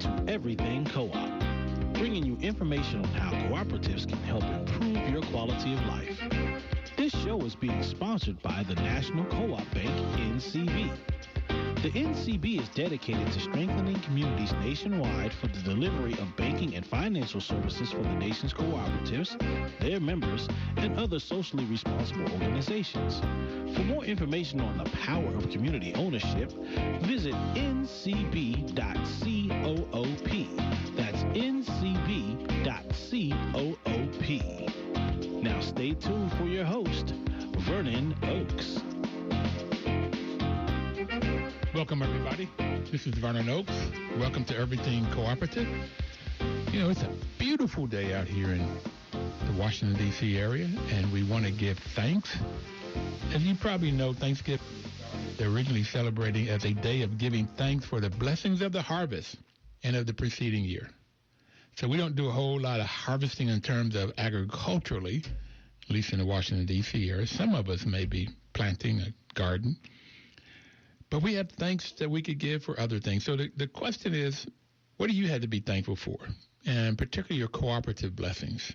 to Everything Co-op, bringing you information on how cooperatives can help improve your quality of life. This show is being sponsored by the National Co-op Bank, NCB. The NCB is dedicated to strengthening communities nationwide for the delivery of banking and financial services for the nation's cooperatives, their members, and other socially responsible organizations. For more information on the power of community ownership, visit ncb.coop. That's ncb.coop. Now stay tuned for your host, Vernon Oakes. Welcome, everybody. This is Vernon Oakes. Welcome to Everything Cooperative. You know, it's a beautiful day out here in the Washington, D.C. area, and we want to give thanks. As you probably know, Thanksgiving, they're originally celebrating as a day of giving thanks for the blessings of the harvest and of the preceding year. So we don't do a whole lot of harvesting in terms of agriculturally, at least in the Washington, D.C. area. Some of us may be planting a garden. But we have thanks that we could give for other things. So the question is, what do you have to be thankful for? And particularly your cooperative blessings.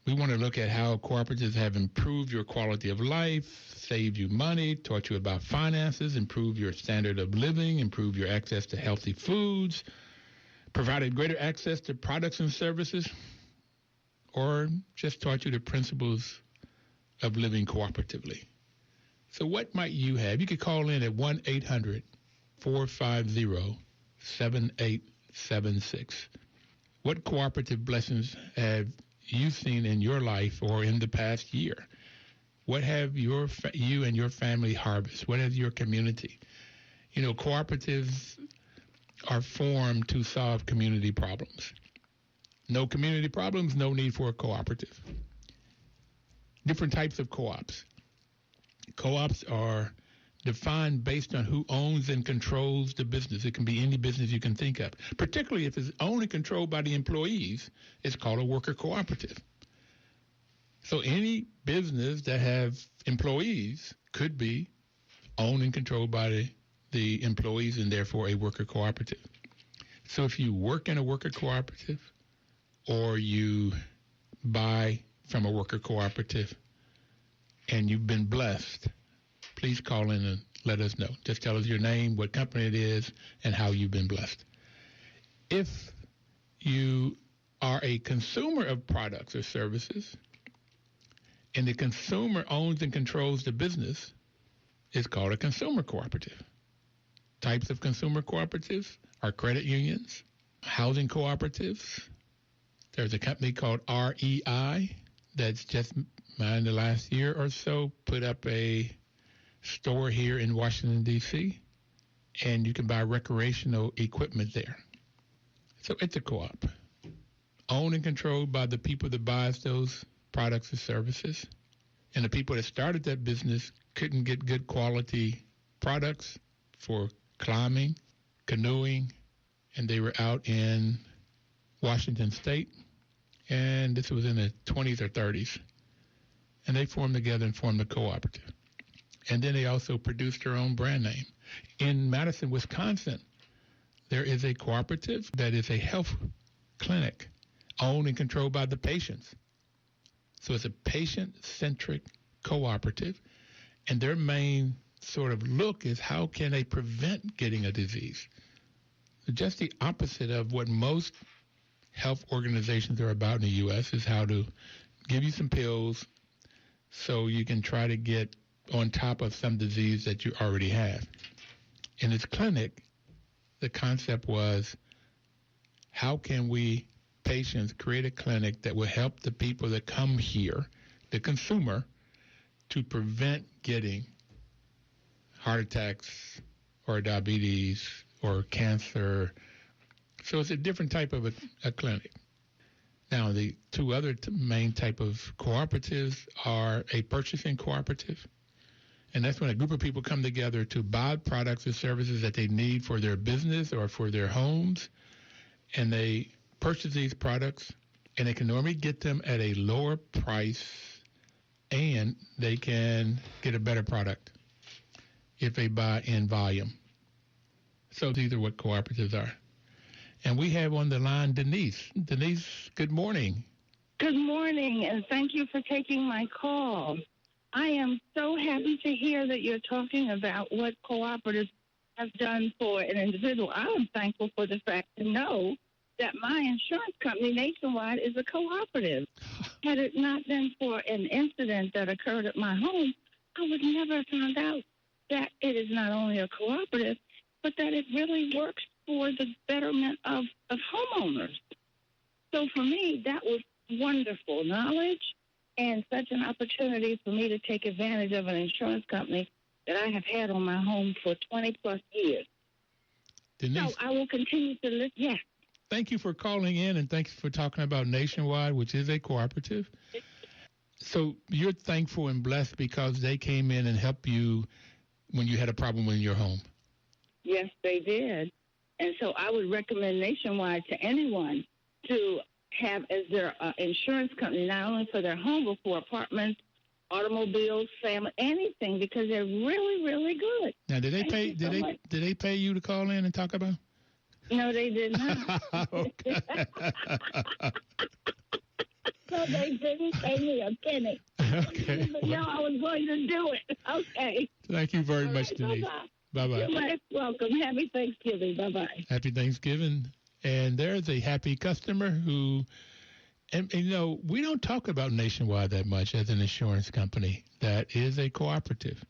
We want to look at how cooperatives have improved your quality of life, saved you money, taught you about finances, improved your standard of living, improved your access to healthy foods, provided greater access to products and services, or just taught you the principles of living cooperatively. So what might you have? You could call in at 1-800-450-7876. What cooperative blessings have you seen in your life or in the past year? What have you and your family harvest? What has your community? You know, cooperatives are formed to solve community problems. No community problems, no need for a cooperative. Different types of co-ops. Co-ops are defined based on who owns and controls the business. It can be any business you can think of. Particularly if it's owned and controlled by the employees, it's called a worker cooperative. So any business that have employees could be owned and controlled by the employees and therefore a worker cooperative. So if you work in a worker cooperative or you buy from a worker cooperative, and you've been blessed, please call in and let us know. Just tell us your name, what company it is, and how you've been blessed. If you are a consumer of products or services, and the consumer owns and controls the business, it's called a consumer cooperative. Types of consumer cooperatives are credit unions, housing cooperatives. There's a company called REI that's just in the last year or so put up a store here in Washington, D.C., and you can buy recreational equipment there. So it's a co-op, owned and controlled by the people that buys those products and services. And the people that started that business couldn't get good quality products for climbing, canoeing, and they were out in Washington State, and this was in the 20s or 30s. And they formed together and formed a cooperative. And then they also produced their own brand name. In Madison, Wisconsin, there is a cooperative that is a health clinic owned and controlled by the patients. So it's a patient-centric cooperative. And their main sort of look is how can they prevent getting a disease? Just the opposite of what most health organizations are about in the U.S. is how to give you some pills so you can try to get on top of some disease that you already have. In this clinic, the concept was, how can we, patients, create a clinic that will help the people that come here, the consumer, to prevent getting heart attacks or diabetes or cancer. So it's a different type of a clinic. Now, the two other main type of cooperatives are a purchasing cooperative, and that's when a group of people come together to buy products or services that they need for their business or for their homes, and they purchase these products, and they can normally get them at a lower price, and they can get a better product if they buy in volume. So these are what cooperatives are. And we have on the line Denise. Denise, good morning. Good morning, and thank you for taking my call. I am so happy to hear that you're talking about what cooperatives have done for an individual. I am thankful for the fact to know that my insurance company, Nationwide, is a cooperative. Had it not been for an incident that occurred at my home, I would never have found out that it is not only a cooperative, but that it really works for the betterment of homeowners. So for me, that was wonderful knowledge and such an opportunity for me to take advantage of an insurance company that I have had on my home for 20-plus years. Denise, so I will continue to listen. Yes. Thank you for calling in, and thanks for talking about Nationwide, which is a cooperative. So you're thankful and blessed because they came in and helped you when you had a problem in your home. Yes, they did. And so I would recommend Nationwide to anyone to have as their insurance company, not only for their home, but for apartments, automobiles, family, anything, because they're really, really good. Now, did they pay? Did they pay you to call in and talk about? No, they did not. No, they didn't pay me a penny. Okay. No, I was going to do it. Okay. Thank you very much, Denise. Bye-bye. You're most welcome. Happy Thanksgiving. Bye-bye. Happy Thanksgiving. And there's a happy customer who, and you know, we don't talk about Nationwide that much as an insurance company that is a cooperative.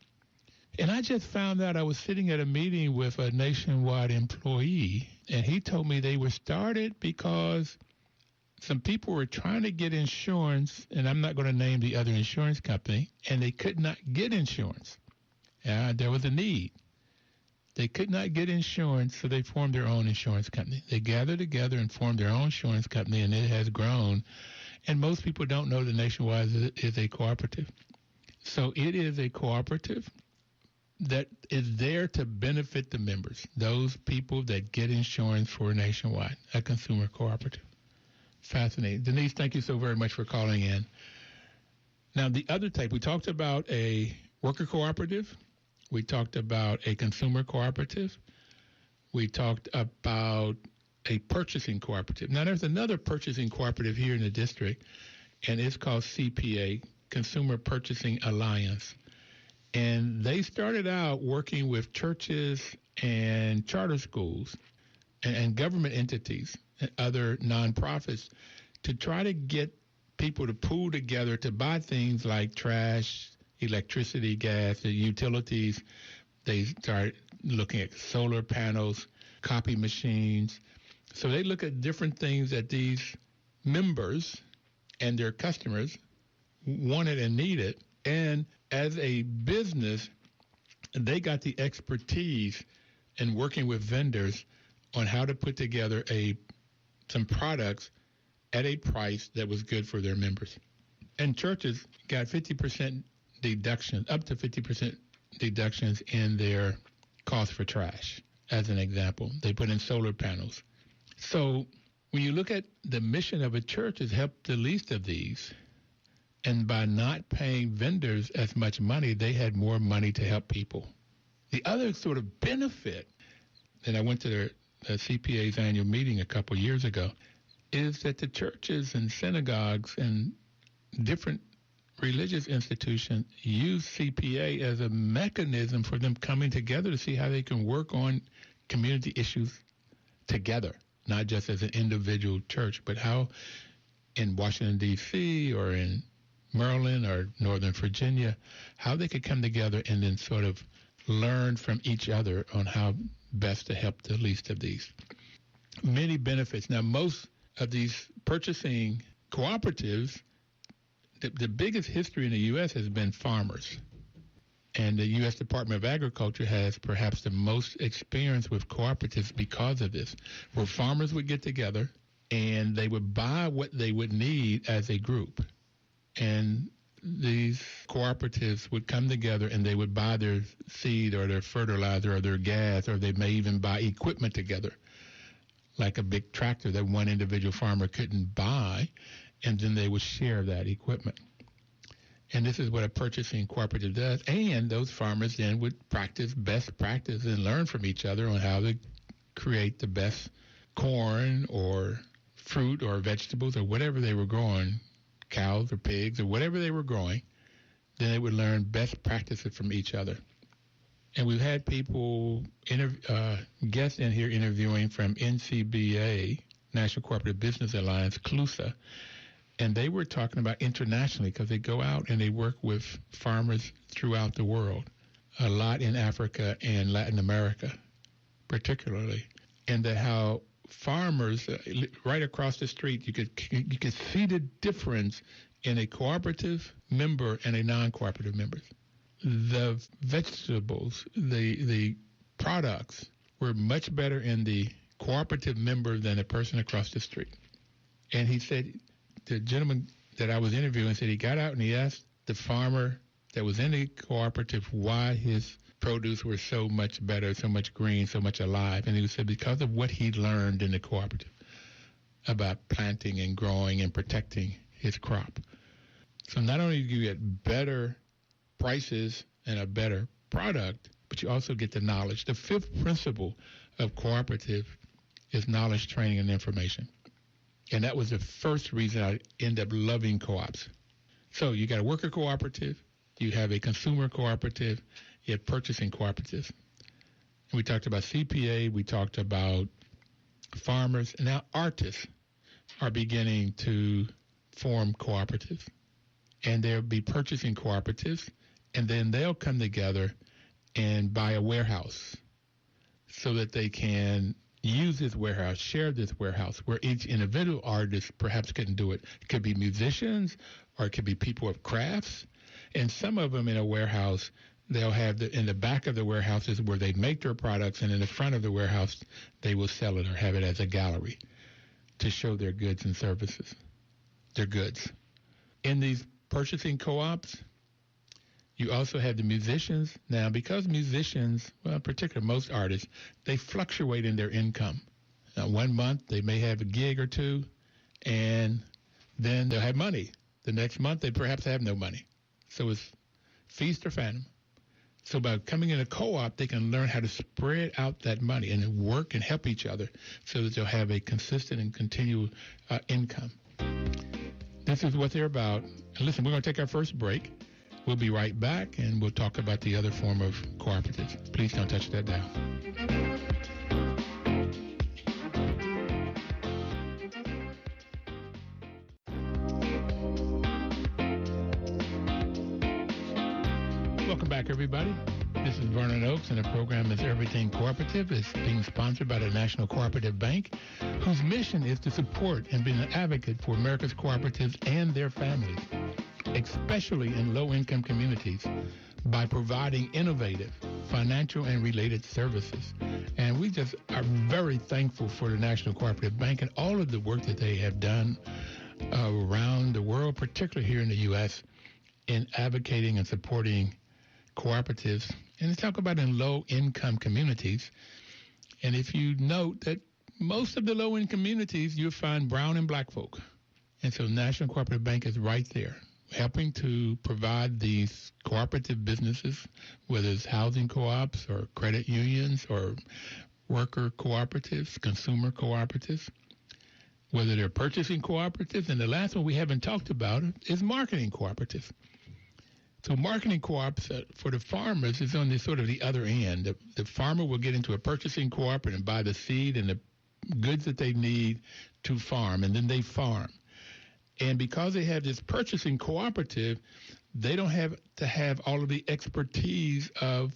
And I just found out I was sitting at a meeting with a Nationwide employee, and he told me they were started because some people were trying to get insurance, and I'm not going to name the other insurance company, and they could not get insurance. There was a need. They could not get insurance, so they formed their own insurance company. They gathered together and formed their own insurance company, and it has grown. And most people don't know that Nationwide is a cooperative. So it is a cooperative that is there to benefit the members, those people that get insurance for Nationwide, a consumer cooperative. Fascinating. Denise, thank you so very much for calling in. Now, the other type, we talked about a worker cooperative. We talked about a consumer cooperative. We talked about a purchasing cooperative. Now, there's another purchasing cooperative here in the district, and it's called CPA, Consumer Purchasing Alliance. And they started out working with churches and charter schools and government entities and other nonprofits to try to get people to pool together to buy things like trash, electricity, gas, the utilities. They start looking at solar panels, copy machines. So they look at different things that these members and their customers wanted and needed. And as a business, they got the expertise in working with vendors on how to put together some products at a price that was good for their members. And churches got 50% deductions, up to 50% deductions in their cost for trash, as an example. They put in solar panels. So when you look at the mission of a church is help the least of these. And by not paying vendors as much money, they had more money to help people. The other sort of benefit, and I went to the CPA's annual meeting a couple of years ago, is that the churches and synagogues and different religious institutions use CPA as a mechanism for them coming together to see how they can work on community issues together, not just as an individual church, but how in Washington, D.C. or in Maryland or Northern Virginia, how they could come together and then sort of learn from each other on how best to help the least of these. Many benefits. Now, most of these purchasing cooperatives, the biggest history in the U.S. has been farmers. And the U.S. Department of Agriculture has perhaps the most experience with cooperatives because of this, where farmers would get together and they would buy what they would need as a group. And these cooperatives would come together and they would buy their seed or their fertilizer or their gas, or they may even buy equipment together, like a big tractor that one individual farmer couldn't buy, and then they would share that equipment. And this is what a purchasing cooperative does. And those farmers then would practice best practice and learn from each other on how to create the best corn or fruit or vegetables or whatever they were growing, cows or pigs or whatever they were growing, then they would learn best practices from each other. And we've had people, guests in here interviewing from NCBA, National Cooperative Business Alliance, CLUSA, and they were talking about internationally because they go out and they work with farmers throughout the world, a lot in Africa and Latin America particularly, and that how farmers right across the street, you could see the difference in a cooperative member and a non-cooperative member. The vegetables, the products were much better in the cooperative member than the person across the street. And he said, the gentleman that I was interviewing said he got out and he asked the farmer that was in the cooperative why his produce were so much better, so much green, so much alive. And he said because of what he learned in the cooperative about planting and growing and protecting his crop. So not only do you get better prices and a better product, but you also get the knowledge. The fifth principle of cooperative is knowledge, training, and information. And that was the first reason I ended up loving co-ops. So you got a worker cooperative, you have a consumer cooperative, you have purchasing cooperatives. And we talked about CPA, we talked about farmers, and now artists are beginning to form cooperatives. And there'll be purchasing cooperatives, and then they'll come together and buy a warehouse so that they can use this warehouse, share this warehouse, where each individual artist perhaps couldn't do it. It could be musicians, or it could be people of crafts. And some of them in a warehouse, they'll have in the back of the warehouse is where they make their products, and in the front of the warehouse, they will sell it or have it as a gallery to show their goods and services, their goods. In these purchasing co-ops, you also have the musicians. Now, because musicians, well, particularly most artists, they fluctuate in their income. Now, 1 month, they may have a gig or two, and then they'll have money. The next month, they perhaps have no money. So it's feast or famine. So by coming in a co-op, they can learn how to spread out that money and work and help each other so that they'll have a consistent and continual income. This is what they're about. And listen, we're going to take our first break. We'll be right back, and we'll talk about the other form of cooperatives. Please don't touch that dial. Welcome back, everybody. This is Vernon Oakes, and the program is Everything Cooperative. It's being sponsored by the National Cooperative Bank, whose mission is to support and be an advocate for America's cooperatives and their families, especially in low-income communities, by providing innovative financial and related services. And we just are very thankful for the National Cooperative Bank and all of the work that they have done around the world, particularly here in the U.S., in advocating and supporting cooperatives. And let's talk about in low-income communities. And if you note that most of the low-income communities, you'll find brown and black folk. And so National Cooperative Bank is right there, helping to provide these cooperative businesses, whether it's housing co-ops or credit unions or worker cooperatives, consumer cooperatives, whether they're purchasing cooperatives. And the last one we haven't talked about is marketing cooperatives. So marketing co-ops for the farmers is on the sort of the other end. The farmer will get into a purchasing cooperative and buy the seed and the goods that they need to farm, and then they farm. And because they have this purchasing cooperative, they don't have to have all of the expertise of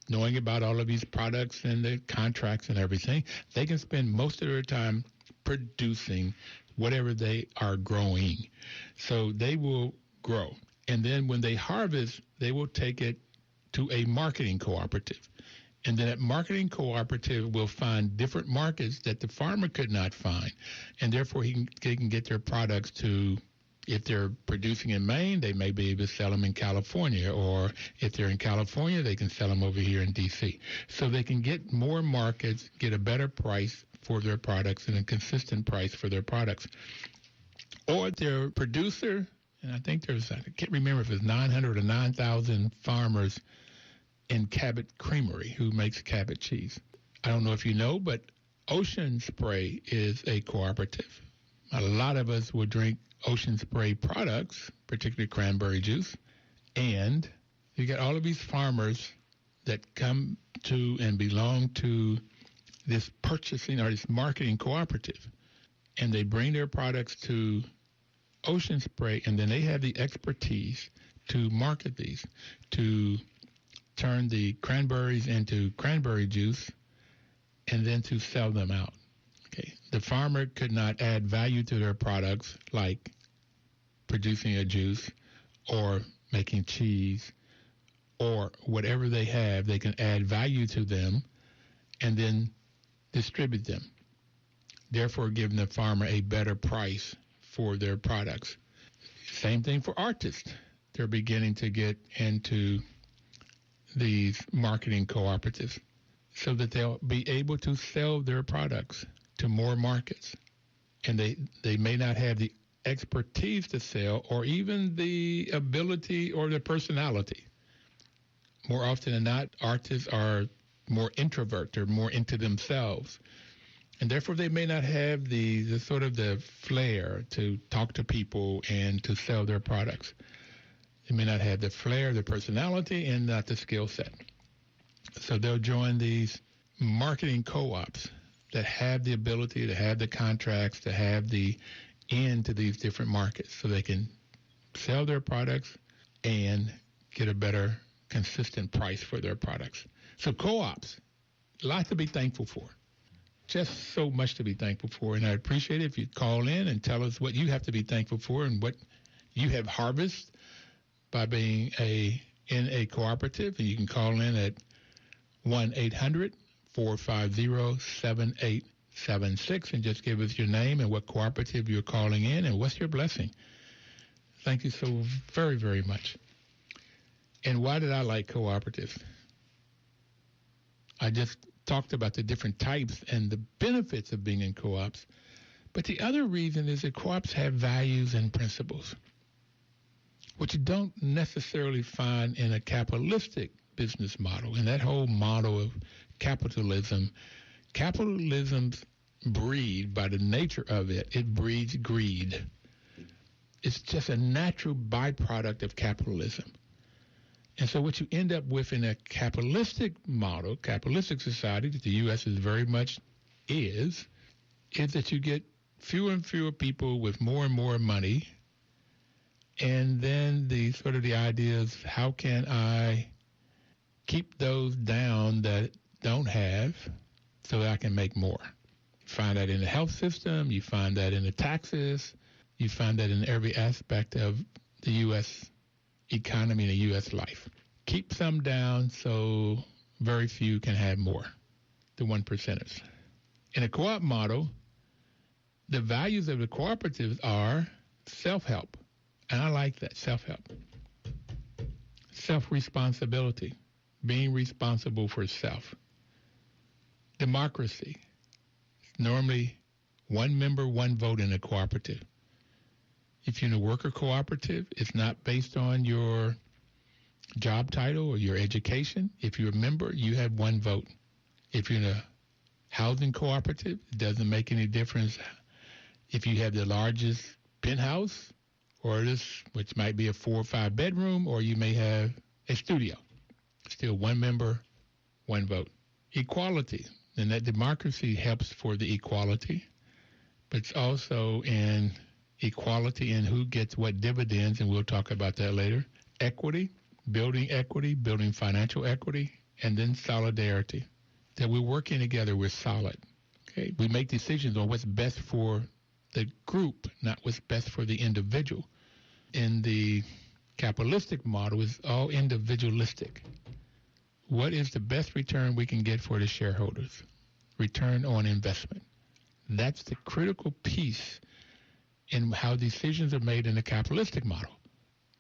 knowing about all of these products and the contracts and everything. They can spend most of their time producing whatever they are growing. So they will grow. And then when they harvest, they will take it to a marketing cooperative. And then that marketing cooperative will find different markets that the farmer could not find. And therefore, they can get their products to, if they're producing in Maine, they may be able to sell them in California. Or if they're in California, they can sell them over here in D.C. So they can get more markets, get a better price for their products and a consistent price for their products. Or if they're a producer, and I think I can't remember if it's 900 or 9,000 farmers in Cabot Creamery who makes Cabot cheese. I don't know if you know, but Ocean Spray is a cooperative. A lot of us will drink Ocean Spray products, particularly cranberry juice. And you get all of these farmers that come to and belong to this purchasing or this marketing cooperative. And they bring their products to Ocean Spray, and then they have the expertise to market these, to turn the cranberries into cranberry juice, and then to sell them out. Okay. The farmer could not add value to their products like producing a juice or making cheese or whatever they have. They can add value to them and then distribute them, therefore giving the farmer a better price for their products. Same thing for artists. They're beginning to get into these marketing cooperatives so that they'll be able to sell their products to more markets. And they may not have the expertise to sell or even the ability or the personality. More often than not, artists are more introvert. They're more into themselves. And therefore, they may not have the sort of the flair to talk to people and to sell their products. They may not have the flair, the personality, and not the skill set. So they'll join these marketing co-ops that have the ability to have the contracts, to have the end to these different markets so they can sell their products and get a better, consistent price for their products. So co-ops, a lot to be thankful for. Just so much to be thankful for. And I appreciate it if you call in and tell us what you have to be thankful for and what you have harvested by being in a cooperative. And you can call in at 1-800-450-7876 and just give us your name and what cooperative you're calling in and what's your blessing. Thank you so very, very much. And why did I like cooperatives? I just talked about the different types and the benefits of being in co-ops. But the other reason is that co-ops have values and principles, which you don't necessarily find in a capitalistic business model. And that whole model of capitalism's breed, by the nature of it, it breeds greed. It's just a natural byproduct of capitalism. And so what you end up with in a capitalistic model, capitalistic society that the U.S. is very much is that you get fewer and fewer people with more and more money. And then the idea is, how can I keep those down that don't have so that I can make more? You find that in the health system. You find that in the taxes. You find that in every aspect of the U.S. economy and the U.S. life. Keep some down so very few can have more, the 1%ers. In a co-op model, the values of the cooperatives are self-help. And I like that, self-help. Self-responsibility, being responsible for self. Democracy, normally one member, one vote in a cooperative. If you're in a worker cooperative, it's not based on your job title or your education. If you're a member, you have one vote. If you're in a housing cooperative, it doesn't make any difference if you have the largest penthouse or this, which might be a 4 or 5 bedroom, or you may have a studio. Still one member, one vote. Equality, and that democracy helps for the equality, but it's also in equality in who gets what dividends, and we'll talk about that later. Equity, building financial equity, and then solidarity. That we're working together, we're solid. Okay, we make decisions on what's best for the group, not what's best for the individual. In the capitalistic model, it's all individualistic. What is the best return we can get for the shareholders? Return on investment. That's the critical piece in how decisions are made in the capitalistic model.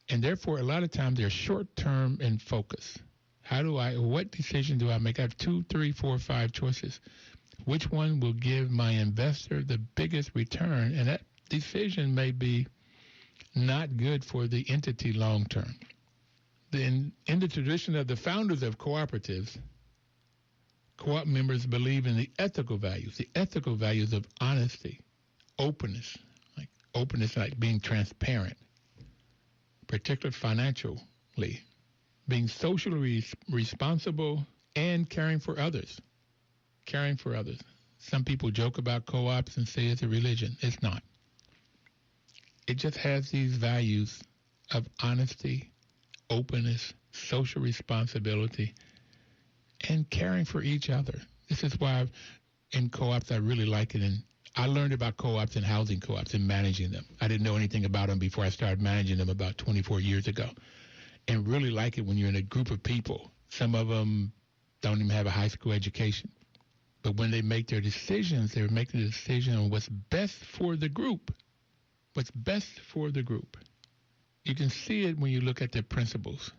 And therefore, a lot of times they're short-term in focus. What decision do I make? I have 2, 3, 4, 5 choices. Which one will give my investor the biggest return? And that decision may be not good for the entity long-term. Then in the tradition of the founders of cooperatives, Co-op members believe in the ethical values of honesty, openness, like being transparent, particularly financially, being socially responsible, and caring for others. Some people joke about co-ops and say it's a religion. It's not. It just has these values of honesty, openness, social responsibility, and caring for each other. This is why in co-ops I really like it. And I learned about co-ops and housing co-ops and managing them. I didn't know anything about them before I started managing them about 24 years ago. And really like it when you're in a group of people. Some of them don't even have a high school education. But when they make their decisions, they're making a decision on what's best for the group. What's best for the group. You can see it when you look at the principles.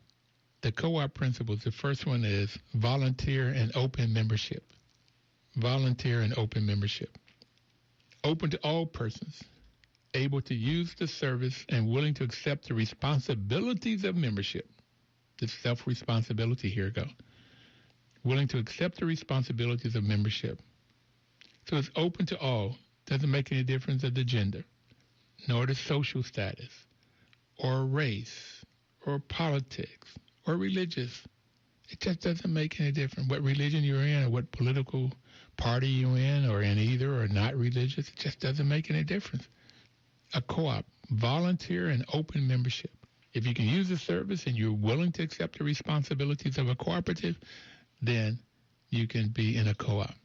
The co-op principles, the first one is volunteer and open membership. Volunteer and open membership. Open to all persons, able to use the service and willing to accept the responsibilities of membership. The self-responsibility, here we go. Willing to accept the responsibilities of membership. So it's open to all. Doesn't make any difference of the gender, nor the social status, or race, or politics, or religious. It just doesn't make any difference what religion you're in or what political party you're in or in either or not religious. It just doesn't make any difference. A co-op, volunteer and open membership. If you can use the service and you're willing to accept the responsibilities of a cooperative, then you can be in a co-op.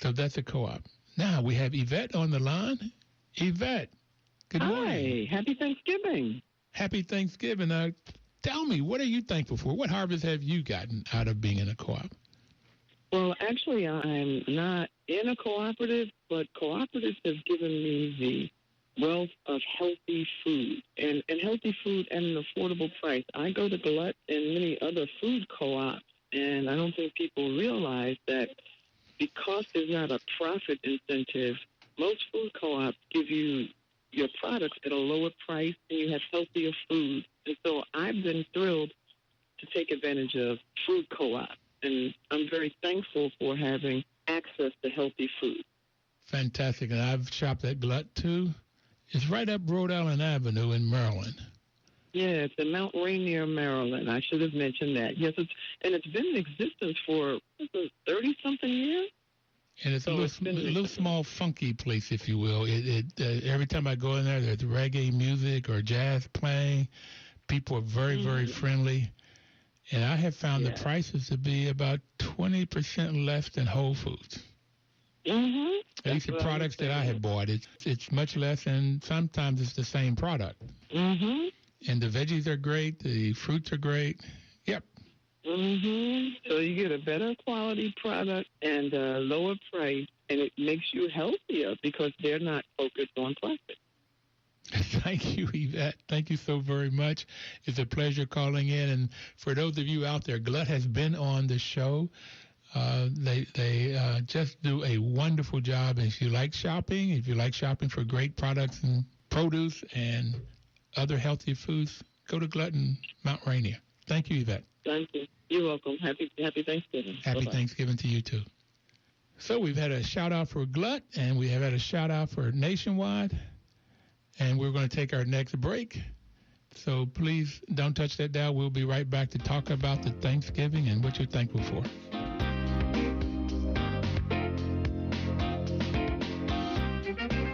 So that's a co-op. Now we have Yvette on the line. Yvette, good morning. Hi, happy Thanksgiving. Happy Thanksgiving. Now, tell me, what are you thankful for? What harvest have you gotten out of being in a co-op? Well, actually, I'm not in a cooperative, but cooperatives have given me the wealth of healthy food, and healthy food at an affordable price. I go to Glut and many other food co-ops, and I don't think people realize that because there's not a profit incentive, most food co-ops give you your products at a lower price and you have healthier food. And so I've been thrilled to take advantage of food co-ops, and I'm very thankful for having access to healthy food. Fantastic. And I've shopped at Glut too. It's right up Rhode Island Avenue in Maryland. Yeah, it's in Mount Rainier, Maryland. I should have mentioned that. Yes, it's been in existence for 30-something years. And it's a little small, funky place, if you will. Every time I go in there, there's reggae music or jazz playing. People are very, very friendly. And I have found the prices to be about 20% less than Whole Foods. Mm-hmm. At least the products that I have bought, it's much less, and sometimes it's the same product. Mm-hmm. And the veggies are great. The fruits are great. Yep. Mm-hmm. So you get a better quality product and a lower price, and it makes you healthier because they're not focused on profit. Thank you, Yvette. Thank you so very much. It's a pleasure calling in. And for those of you out there, Glut has been on the show. They just do a wonderful job. And if you like shopping for great products and produce and other healthy foods, go to Glut in Mount Rainier. Thank you, Yvette. Thank you. You're welcome. Happy Thanksgiving. Happy Bye-bye. Thanksgiving to you, too. So we've had a shout-out for Glut, and we have had a shout-out for Nationwide. And we're going to take our next break. So please don't touch that dial. We'll be right back to talk about the Thanksgiving and what you're thankful for.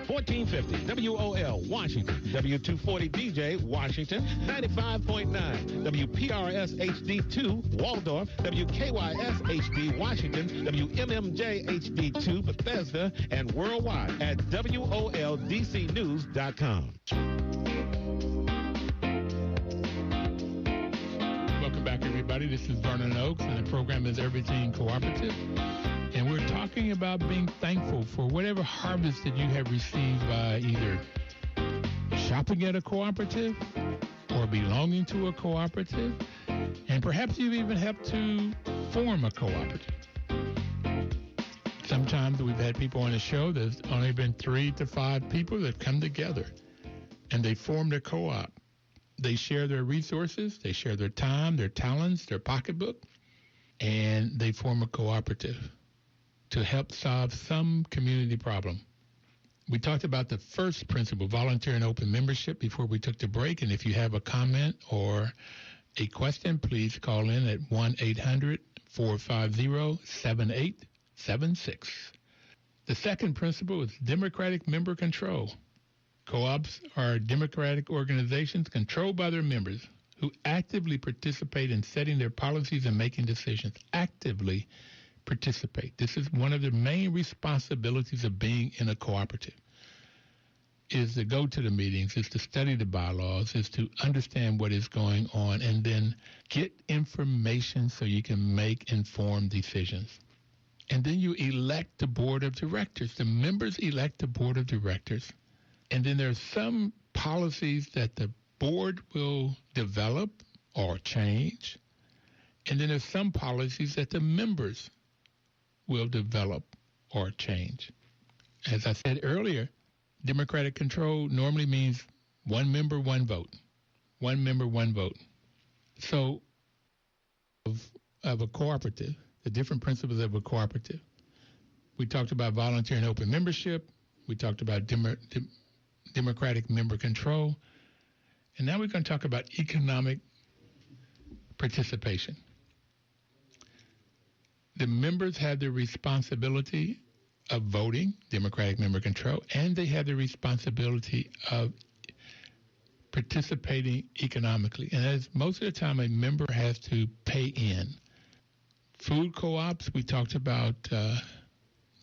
1450 WOL Washington, W240 DJ Washington, 95.9 WPRS HD2 Waldorf, WKYS HD Washington, WMMJ HD2 Bethesda, and worldwide at WOLDCnews.com. Welcome back, everybody. This is Vernon Oakes, and the program is Everything Cooperative. And we're talking about being thankful for whatever harvest that you have received by either shopping at a cooperative or belonging to a cooperative. And perhaps you've even helped to form a cooperative. Sometimes we've had people on the show, there's only been 3 to 5 people that come together and they formed a co-op. They share their resources, they share their time, their talents, their pocketbook, and they form a cooperative. to help solve some community problem. We talked about the first principle, volunteer and open membership, before we took the break. And if you have a comment or a question, please call in at 1-800-450-7876. The second principle is democratic member control. Co-ops are democratic organizations controlled by their members who actively participate in setting their policies and making decisions. Actively participate. This is one of the main responsibilities of being in a cooperative, is to go to the meetings, is to study the bylaws, is to understand what is going on, and then get information so you can make informed decisions. And then you elect the board of directors. The members elect the board of directors. And then there's some policies that the board will develop or change. And then there's some policies that the members will develop or change. As I said earlier, democratic control normally means one member, one vote. One member, one vote. So of a cooperative, the different principles of a cooperative. We talked about volunteer and open membership. We talked about democratic member control. And now we're going to talk about economic participation. The members have the responsibility of voting, democratic member control, and they have the responsibility of participating economically. And as most of the time, a member has to pay in. Food co-ops, we talked about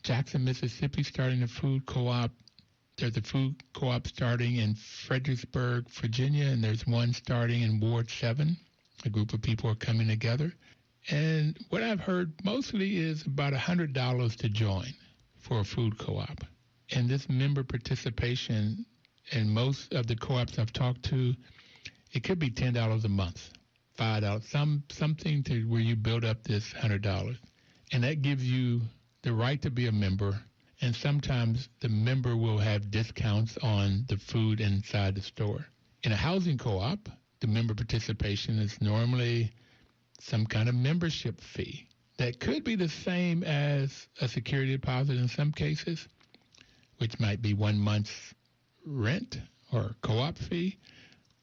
Jackson, Mississippi starting a food co-op. There's a food co-op starting in Fredericksburg, Virginia, and there's one starting in Ward 7. A group of people are coming together. And what I've heard mostly is about $100 to join for a food co-op. And this member participation in most of the co-ops I've talked to, it could be $10 a month, $5, something to where you build up this $100. And that gives you the right to be a member. And sometimes the member will have discounts on the food inside the store. In a housing co-op, the member participation is normally some kind of membership fee that could be the same as a security deposit in some cases, which might be 1 month's rent or co-op fee,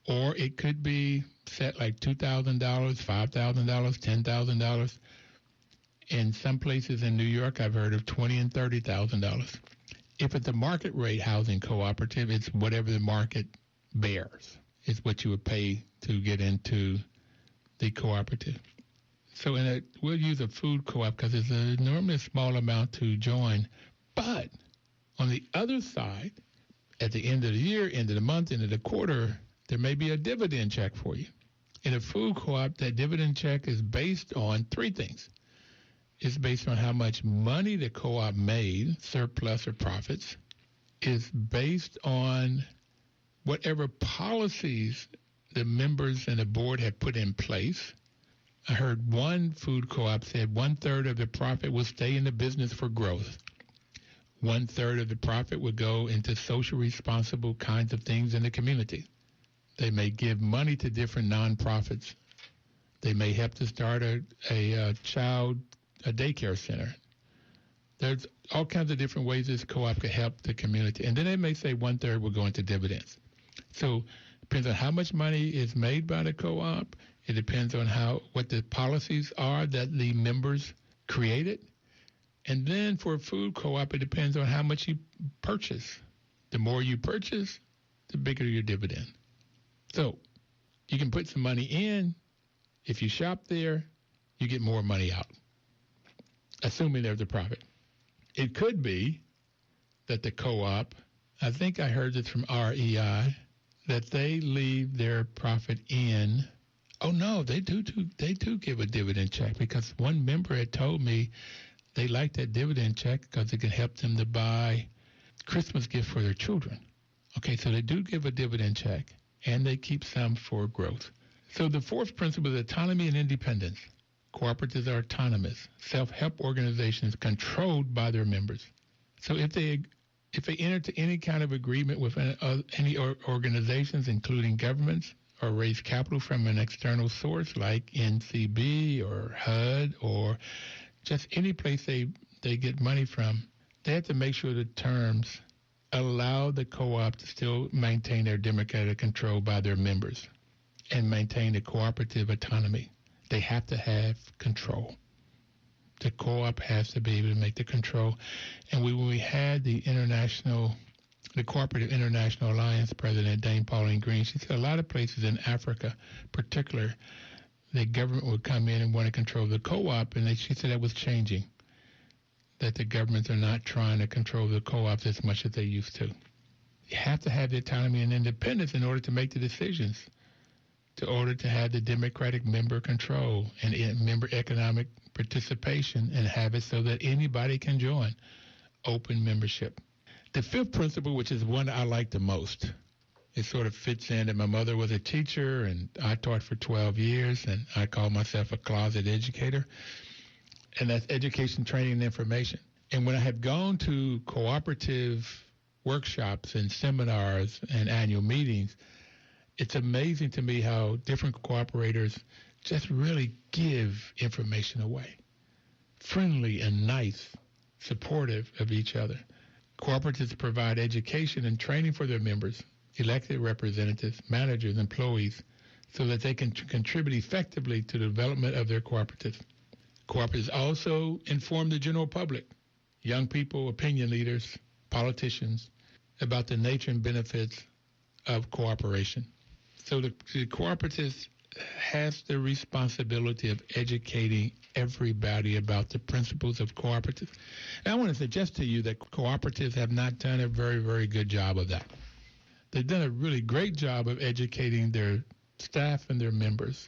or it could be set like $2,000, $5,000, $10,000. In some places in New York, I've heard of $20,000 and $30,000. If it's a market rate housing cooperative, it's whatever the market bears. It's what you would pay to get into the cooperative. So we'll use a food co-op because it's normally a small amount to join. But on the other side, at the end of the year, end of the month, end of the quarter, there may be a dividend check for you. In a food co-op, that dividend check is based on three things. It's based on how much money the co-op made, surplus or profits. It's based on whatever policies the members and the board have put in place. I heard one food co-op said 1/3 of the profit will stay in the business for growth. 1/3 of the profit would go into social responsible kinds of things in the community. They may give money to different nonprofits. They may help to start a daycare center. There's all kinds of different ways this co-op could help the community. And then they may say 1/3 will go into dividends. So it depends on how much money is made by the co-op. It depends on what the policies are that the members created. And then for a food co-op, it depends on how much you purchase. The more you purchase, the bigger your dividend. So you can put some money in. If you shop there, you get more money out, assuming there's a profit. It could be that the co-op, I think I heard this from REI, that they leave their profit in. Oh, no, they do give a dividend check, because one member had told me they like that dividend check because it can help them to buy Christmas gifts for their children. Okay, so they do give a dividend check, and they keep some for growth. So the fourth principle is autonomy and independence. Cooperatives are autonomous, self-help organizations controlled by their members. So if they enter into any kind of agreement with any organizations, including governments, or raise capital from an external source like NCB or HUD or just any place they they get money from, they have to make sure the terms allow the co-op to still maintain their democratic control by their members and maintain the cooperative autonomy. They have to have control. The co-op has to be able to make the control. And when we had the Cooperative International Alliance president, Dame Pauline Green, she said a lot of places in Africa, particular, the government would come in and want to control the co-op, and she said that was changing, that the governments are not trying to control the co-ops as much as they used to. You have to have the autonomy and independence in order to make the decisions, in order to have the democratic member control and member economic participation, and have it so that anybody can join. Open membership. The fifth principle, which is one I like the most, it sort of fits in that my mother was a teacher and I taught for 12 years, and I call myself a closet educator, and that's education, training, and information. And when I have gone to cooperative workshops and seminars and annual meetings, it's amazing to me how different cooperators just really give information away. Friendly and nice, supportive of each other. Cooperatives provide education and training for their members, elected representatives, managers, employees, so that they can contribute effectively to the development of their cooperatives. Cooperatives also inform the general public, young people, opinion leaders, politicians, about the nature and benefits of cooperation. So the cooperatives has the responsibility of educating everybody about the principles of cooperatives. And I want to suggest to you that cooperatives have not done a very, very good job of that. They've done a really great job of educating their staff and their members.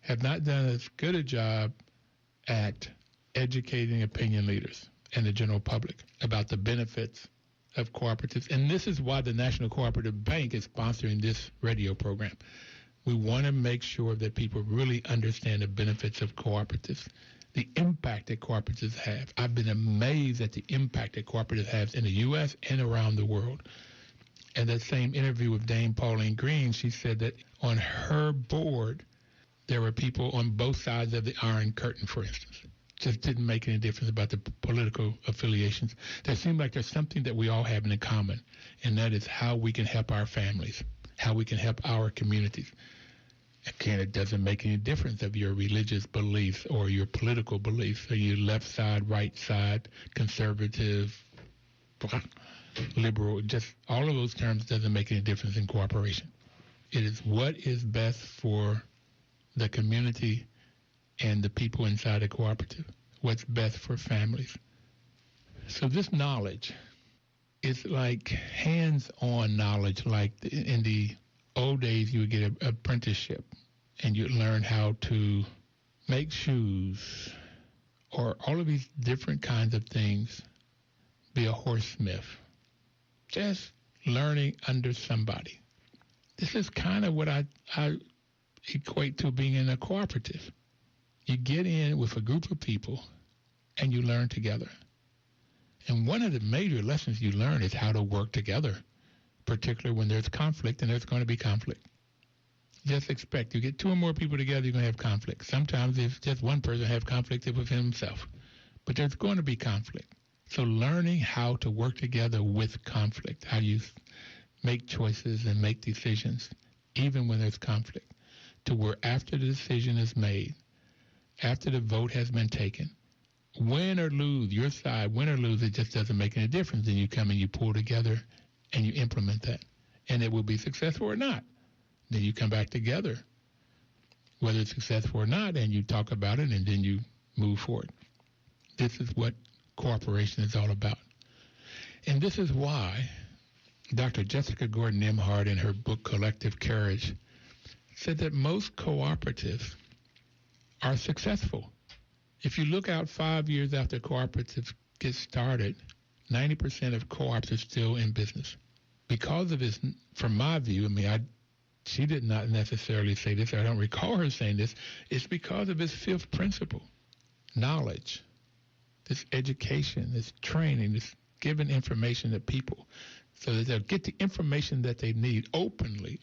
Have not done as good a job at educating opinion leaders and the general public about the benefits of cooperatives. And this is why the National Cooperative Bank is sponsoring this radio program. We want to make sure that people really understand the benefits of cooperatives, the impact that cooperatives have. I've been amazed at the impact that cooperatives have in the U.S. and around the world. And that same interview with Dame Pauline Green, she said that on her board, there were people on both sides of the Iron Curtain, for instance. Just didn't make any difference about the political affiliations. There seemed like there's something that we all have in common, and that is how we can help our families, how we can help our communities. Again, it doesn't make any difference of your religious beliefs or your political beliefs. Are you left side, right side, conservative, liberal? Just all of those terms doesn't make any difference in cooperation. It is what is best for the community and the people inside the cooperative, what's best for families. So this knowledge is like hands-on knowledge. Like in the old days, you would get an apprenticeship and you'd learn how to make shoes or all of these different kinds of things, be a horsemith, just learning under somebody. This is kind of what I equate to being in a cooperative. You get in with a group of people and you learn together. And one of the major lessons you learn is how to work together, particularly when there's conflict, and there's going to be conflict. Just expect, you get two or more people together, you're going to have conflict. Sometimes if just one person have conflict within himself, but there's going to be conflict. So learning how to work together with conflict, how you make choices and make decisions, even when there's conflict, to where after the decision is made, after the vote has been taken, win or lose, your side, win or lose, it just doesn't make any difference. Then you come and you pull together and you implement that. And it will be successful or not. Then you come back together, whether it's successful or not, and you talk about it, and then you move forward. This is what cooperation is all about. And this is why Dr. Jessica Gordon Nembhard, in her book Collective Courage, said that most cooperatives are successful. If you look out 5 years after cooperatives get started, 90% of co-ops are still in business. Because of this, from my view, she did not necessarily say this, or I don't recall her saying this, it's because of this fifth principle, knowledge, this education, this training, this giving information to people so that they'll get the information that they need openly,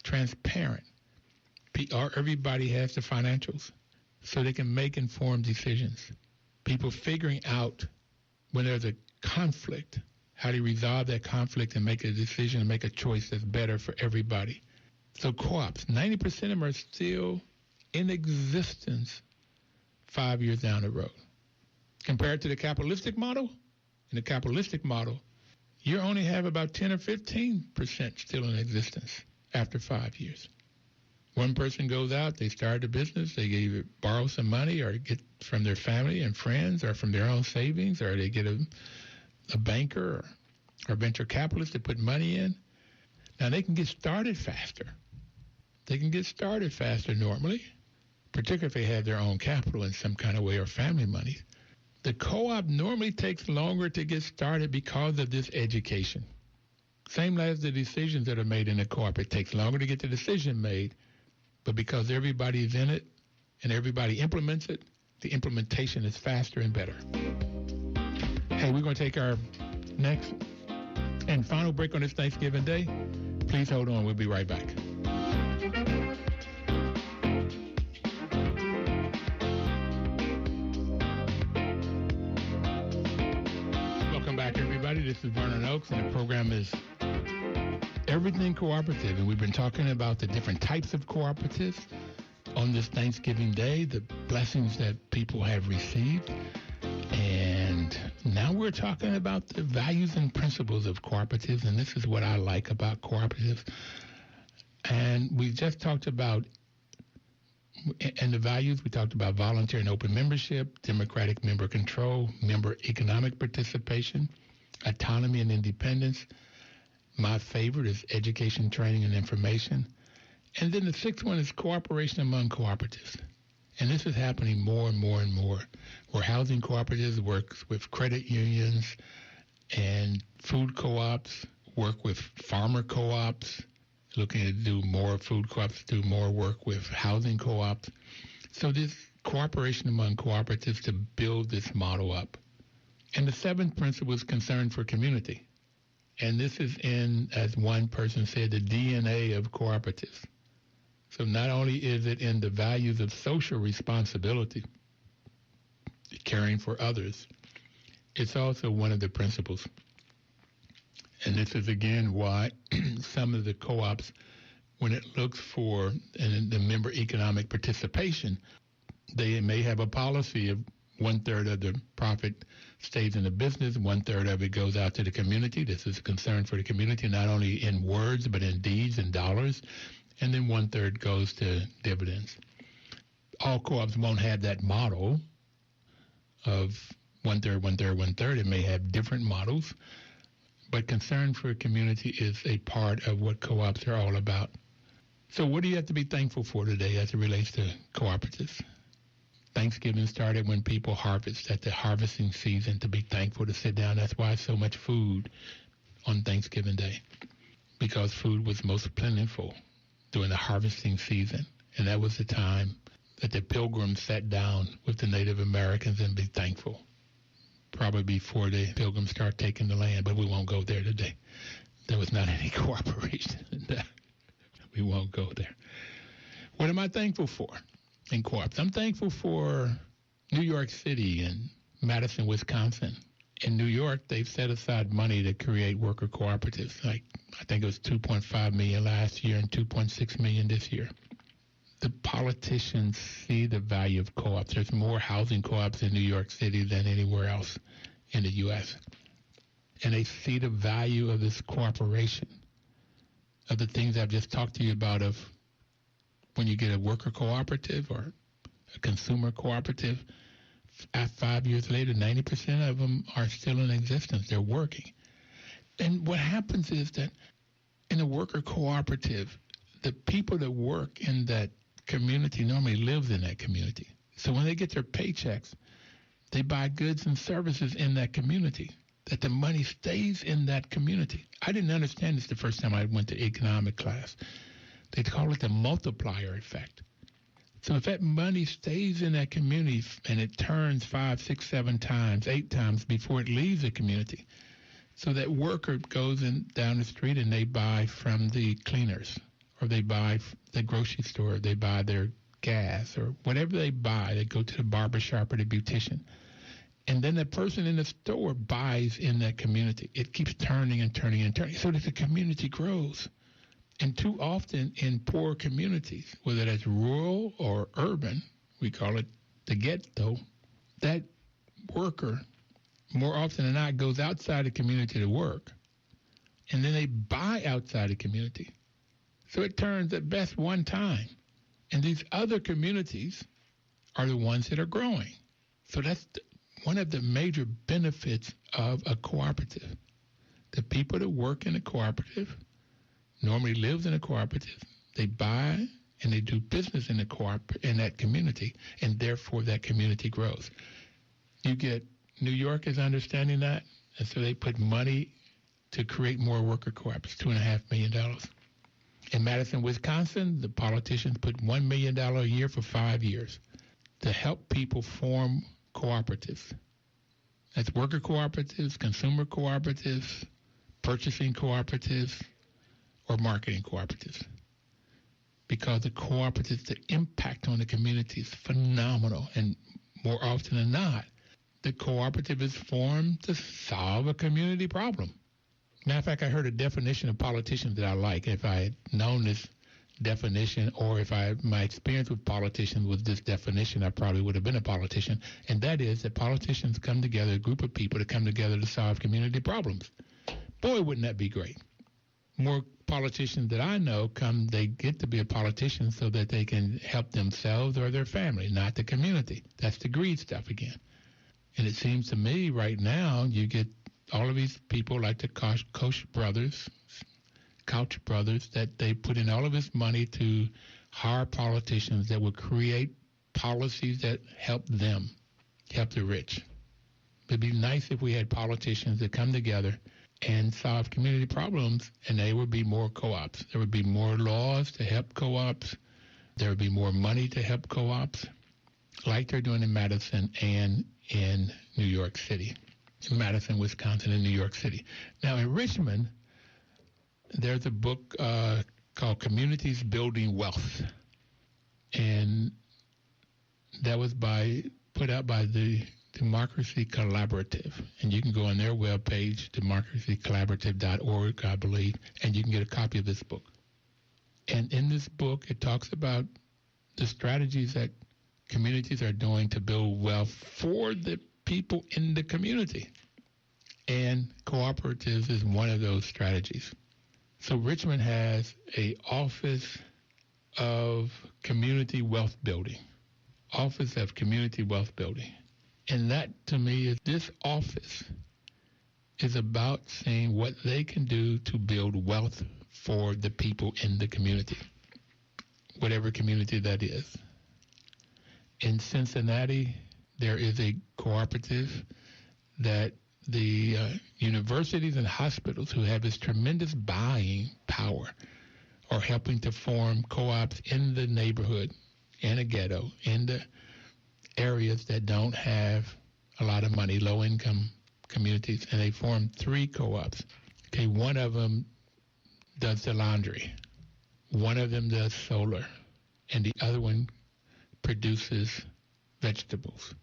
transparent. Everybody has the financials. so they can make informed decisions. People figuring out when there's a conflict, how to resolve that conflict and make a decision and make a choice that's better for everybody. So co-ops, 90% of them are still in existence 5 years down the road. Compared to the capitalistic model, in the capitalistic model, you only have about 10 or 15% still in existence after 5 years. One person goes out, they start a business, they either borrow some money or get from their family and friends or from their own savings, or they get a banker or venture capitalist to put money in. Now, they can get started faster. They can get started faster normally, particularly if they have their own capital in some kind of way or family money. The co-op normally takes longer to get started because of this education. Same as the decisions that are made in the co-op. It takes longer to get the decision made, but because everybody's in it and everybody implements it, the implementation is faster and better. Hey, we're going to take our next and final break on this Thanksgiving Day. Please hold on. We'll be right back. Welcome back, everybody. This is Vernon Oakes, and the program is Everything Cooperative. And we've been talking about the different types of cooperatives on this Thanksgiving Day, the blessings that people have received. And now we're talking about the values and principles of cooperatives, and this is what I like about cooperatives. And we just talked about, and the values, we talked about voluntary and open membership, democratic member control, member economic participation, autonomy and independence. My favorite is education, training, and information. And then the sixth one is cooperation among cooperatives. And this is happening more and more and more, where housing cooperatives work with credit unions and food co-ops, work with farmer co-ops, looking to do more food co-ops, do more work with housing co-ops. So this cooperation among cooperatives to build this model up. And the seventh principle is concern for community. And this is in, as one person said, the DNA of cooperatives. So not only is it in the values of social responsibility, caring for others, it's also one of the principles. And this is, again, why some of the co-ops, when it looks for the member economic participation, they may have a policy of 1/3 of the profit stays in the business, 1/3 of it goes out to the community. This is a concern for the community, not only in words, but in deeds and dollars. And then 1/3 goes to dividends. All co-ops won't have that model of 1/3, 1/3, 1/3. It may have different models, but concern for community is a part of what co-ops are all about. So what do you have to be thankful for today as it relates to cooperatives? Thanksgiving started when people harvest, at the harvesting season, to be thankful, to sit down. That's why so much food on Thanksgiving Day, because food was most plentiful during the harvesting season. And that was the time that the pilgrims sat down with the Native Americans and be thankful, probably before the pilgrims start taking the land. But we won't go there today. There was not any cooperation. We won't go there. What am I thankful for in co-ops? I'm thankful for New York City and Madison, Wisconsin. In New York, they've set aside money to create worker cooperatives. Like, I think it was $2.5 million last year and $2.6 million this year. The politicians see the value of co-ops. There's more housing co-ops in New York City than anywhere else in the U.S. And they see the value of this cooperation, of the things I've just talked to you about, of when you get a worker cooperative or a consumer cooperative, 5 years later, 90% of them are still in existence. They're working. And what happens is that in a worker cooperative, the people that work in that community normally live in that community. So when they get their paychecks, they buy goods and services in that community, that the money stays in that community. I didn't understand this the first time I went to economic class. They call it the multiplier effect. So if that money stays in that community and it turns 5, 6, 7 times, 8 times before it leaves the community, so that worker goes down the street and they buy from the cleaners, or they buy the grocery store, they buy their gas, or whatever they buy. They go to the barber shop or the beautician. And then the person in the store buys in that community. It keeps turning and turning and turning so that the community grows. And too often in poor communities, whether that's rural or urban, we call it the ghetto, that worker more often than not goes outside the community to work. And then they buy outside the community. So it turns at best one time. And these other communities are the ones that are growing. So that's one of the major benefits of a cooperative. The people that work in a cooperative normally lives in a cooperative. They buy and they do business in that community, and therefore that community grows. You get New York is understanding that, and so they put money to create more worker co-ops, $2.5 million. In Madison, Wisconsin, the politicians put $1 million a year for 5 years to help people form cooperatives. That's worker cooperatives, consumer cooperatives, purchasing cooperatives, or marketing cooperatives. Because the cooperatives, the impact on the community is phenomenal. And more often than not, the cooperative is formed to solve a community problem. Matter of fact, I heard a definition of politicians that I like. If I had known this definition, or if my experience with politicians was this definition, I probably would have been a politician. And that is that politicians come together, a group of people that come together to solve community problems. Boy, wouldn't that be great. More politicians that I know they get to be a politician so that they can help themselves or their family, not the community. That's the greed stuff again. And it seems to me right now you get all of these people like the Koch brothers, that they put in all of this money to hire politicians that will create policies that help them, help the rich. It'd be nice if we had politicians that come together and solve community problems, and there would be more co-ops. There would be more laws to help co-ops. There would be more money to help co-ops, like they're doing in Madison and in New York City. In Madison, Wisconsin, and New York City. Now, in Richmond, there's a book called Communities Building Wealth. And that was put out by the Democracy Collaborative. And you can go on their webpage, democracycollaborative.org, I believe, and you can get a copy of this book. And in this book, it talks about the strategies that communities are doing to build wealth for the people in the community. And cooperatives is one of those strategies. So Richmond has an Office of Community Wealth Building. Office of Community Wealth Building. And that, to me, is this office is about seeing what they can do to build wealth for the people in the community, whatever community that is. In Cincinnati, there is a cooperative that the universities and hospitals who have this tremendous buying power are helping to form co-ops in the neighborhood, in a ghetto, in the areas that don't have a lot of money, low-income communities, and they form 3 co-ops. Okay, one of them does the laundry. One of them does solar, and the other one produces vegetables.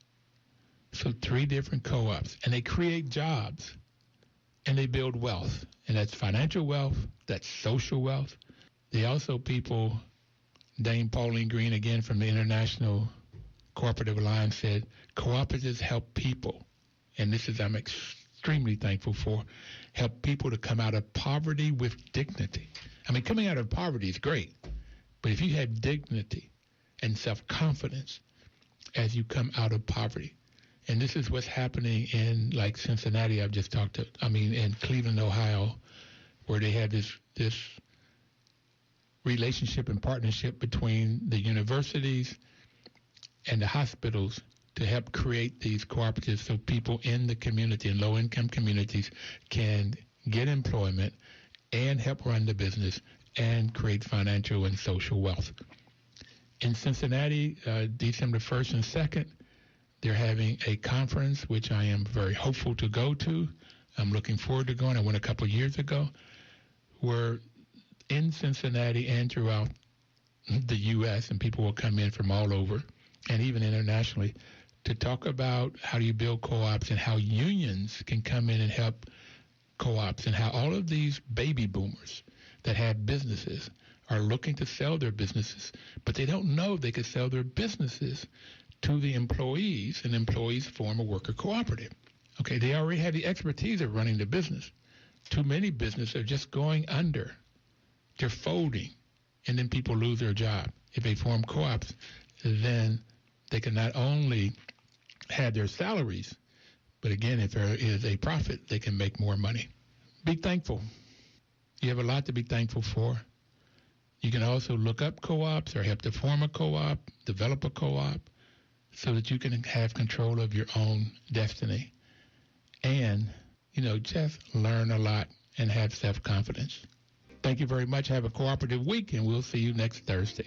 So 3 different co-ops, and they create jobs, and they build wealth, and that's financial wealth, that's social wealth. They also Dame Pauline Green, again from the International Cooperative Alliance, said, cooperatives help people, and this is I'm extremely thankful for, help people to come out of poverty with dignity. I mean, coming out of poverty is great, but if you have dignity and self-confidence as you come out of poverty, and this is what's happening in like Cincinnati, I've just talked to, in Cleveland, Ohio, where they have this relationship and partnership between the universities and the hospitals to help create these cooperatives so people in the community, in low-income communities, can get employment and help run the business and create financial and social wealth. In Cincinnati, December 1st and 2nd, they're having a conference, which I am very hopeful to go to. I'm looking forward to going. I went a couple years ago, where in Cincinnati and throughout the U.S., and people will come in from all over and even internationally to talk about how do you build co-ops and how unions can come in and help co-ops, and how all of these baby boomers that have businesses are looking to sell their businesses, but they don't know they could sell their businesses to the employees, and employees form a worker cooperative. Okay, they already have the expertise of running the business. Too many businesses are just going under. They're folding, and then people lose their job. If they form co-ops, then they can not only have their salaries, but again, if there is a profit, they can make more money. Be thankful. You have a lot to be thankful for. You can also look up co-ops or help to form a co-op, develop a co-op, so that you can have control of your own destiny. And, just learn a lot and have self-confidence. Thank you very much. Have a cooperative week, and we'll see you next Thursday.